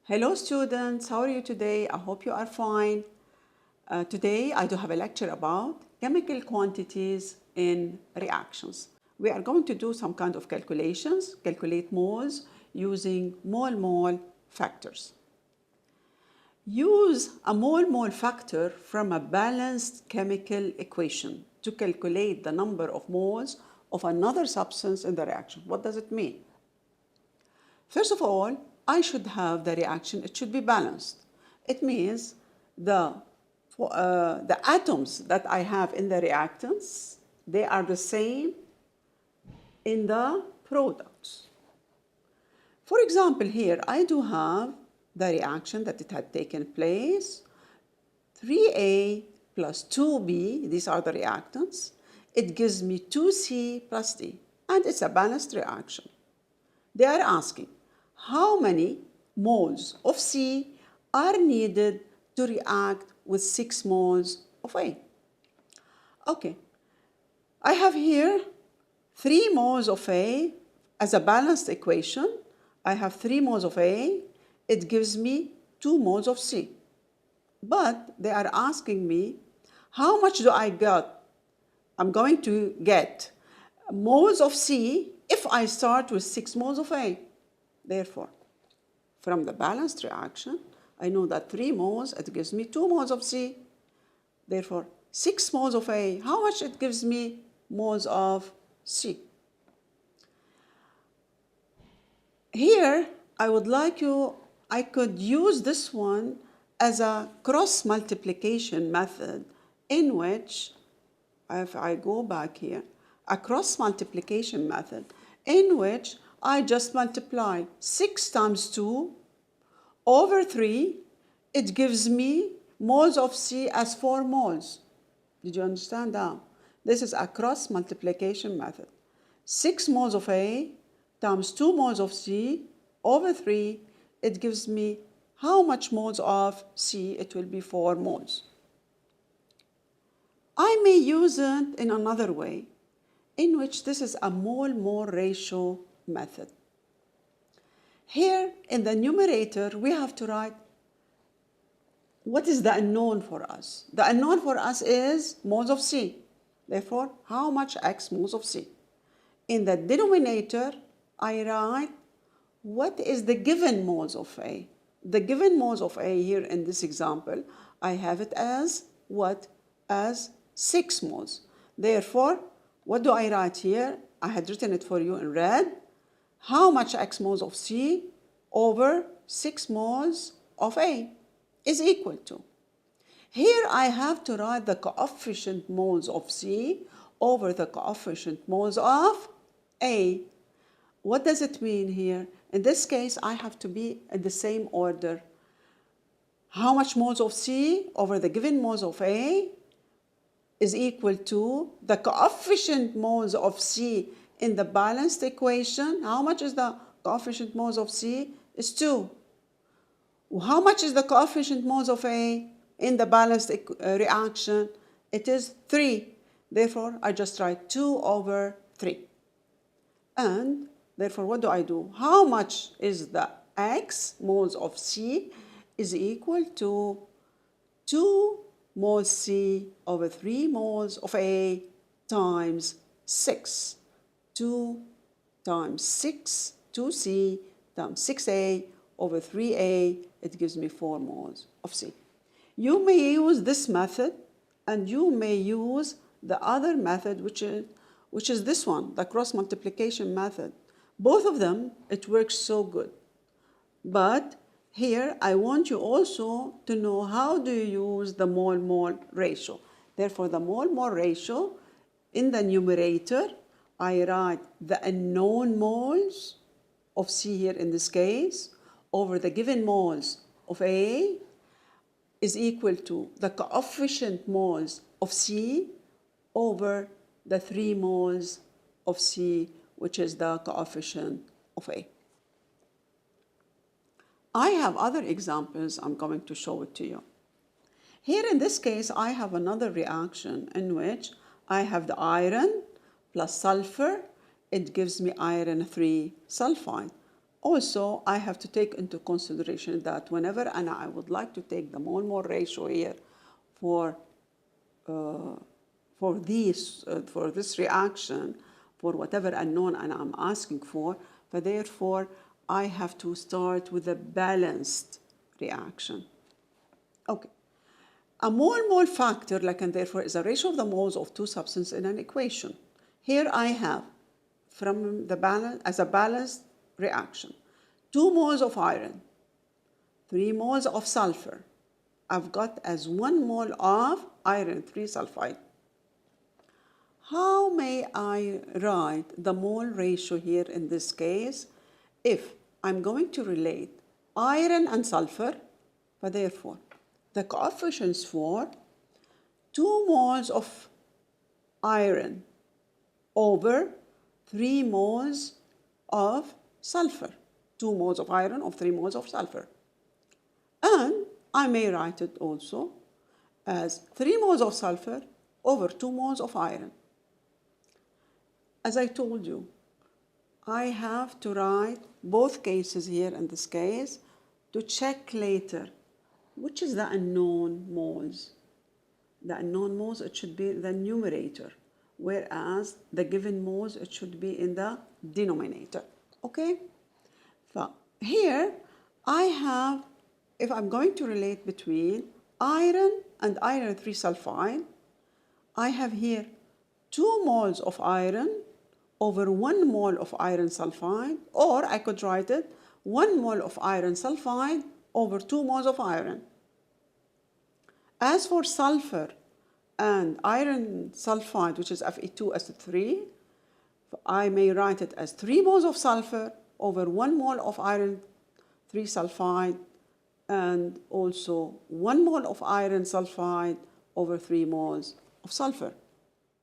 Hello students, how are you today? I hope you are fine. Today I do have a lecture about chemical quantities in reactions. We are going to do some kind of calculations, calculate moles using mole-mole factors. Use a mole-mole factor from a balanced chemical equation to calculate the number of moles of another substance in the reaction. What does it mean? First of all, I should have the reaction, it should be balanced. It means the atoms that I have in the reactants, they are the same in the products. For example, here I do have the reaction that it had taken place, 3A plus 2B, these are the reactants. It gives me 2C plus D, and it's a balanced reaction. They are asking, how many moles of C are needed to react with 6 moles of A? Okay, I have here 3 moles of A as a balanced equation. I have 3 moles of A, it gives me 2 moles of C. But they are asking me, how much do I get? I'm going to get moles of C if I start with 6 moles of A. Therefore, from the balanced reaction, I know that 3 moles, it gives me 2 moles of C. Therefore, 6 moles of A, how much it gives me moles of C? Here, I could use this one as a cross multiplication method in which, if I go back here, a cross multiplication method in which I just multiply 6 times 2 over 3. It gives me moles of C as 4 moles. Did you understand that? This is a cross multiplication method. 6 moles of A times 2 moles of C over 3. It gives me how much moles of C? It will be 4 moles. I may use it in another way, in which this is a mole-mole ratio method. Here in the numerator, we have to write what is the unknown for us. The unknown for us is moles of C. Therefore, how much X moles of C? In the denominator, I write what is the given moles of A. The given moles of A here in this example, I have it as what? As 6 moles. Therefore, what do I write here? I had written it for you in red. How much X moles of C over 6 moles of A is equal to? Here I have to write the coefficient moles of C over the coefficient moles of A. What does it mean here? In this case, I have to be in the same order. How much moles of C over the given moles of A is equal to the coefficient moles of C in the balanced equation. How much is the coefficient moles of C? Is 2. How much is the coefficient moles of A in the balanced reaction? It is 3. Therefore, I just write 2 over 3. And therefore, what do I do? How much is the X moles of C is equal to 2 moles C over 3 moles of A times 6. 2 times 6, 2C times 6A over 3A, it gives me 4 moles of C. You may use this method and you may use the other method, which is this one, the cross multiplication method. Both of them, it works so good. But here, I want you also to know how do you use the mole-mole ratio. Therefore, the mole-mole ratio, in the numerator, I write the unknown moles of C here in this case over the given moles of A is equal to the coefficient moles of C over the 3 moles of C, which is the coefficient of A. I have other examples, I'm going to show it to you. Here in this case, I have another reaction in which I have the iron plus sulfur. It gives me iron 3 sulfide. Also, I have to take into consideration that whenever I would like to take the mole-mole ratio here for this reaction, for whatever unknown and I'm asking for, but therefore I have to start with a balanced reaction. Okay. A mole-mole factor, like, and therefore is a ratio of the moles of two substances in an equation. Here I have, from the balance, as a balanced reaction, 2 moles of iron, 3 moles of sulfur. I've got as 1 mole of iron 3 sulfide. How may I write the mole ratio here in this case if I'm going to relate iron and sulfur, but therefore the coefficients for 2 moles of iron over 3 moles of sulfur. 2 moles of iron of 3 moles of sulfur. And I may write it also as 3 moles of sulfur over 2 moles of iron. As I told you, I have to write both cases here in this case to check later which is the unknown moles. The unknown moles, it should be the numerator, whereas the given moles, it should be in the denominator. Okay? So here I have, if I'm going to relate between iron and iron 3 sulfide, I have here 2 moles of iron over 1 mole of iron sulfide, or I could write it 1 mole of iron sulfide over 2 moles of iron. As for sulfur and iron sulfide, which is Fe2S3, I may write it as 3 moles of sulfur over 1 mole of iron 3 sulfide, and also 1 mole of iron sulfide over 3 moles of sulfur.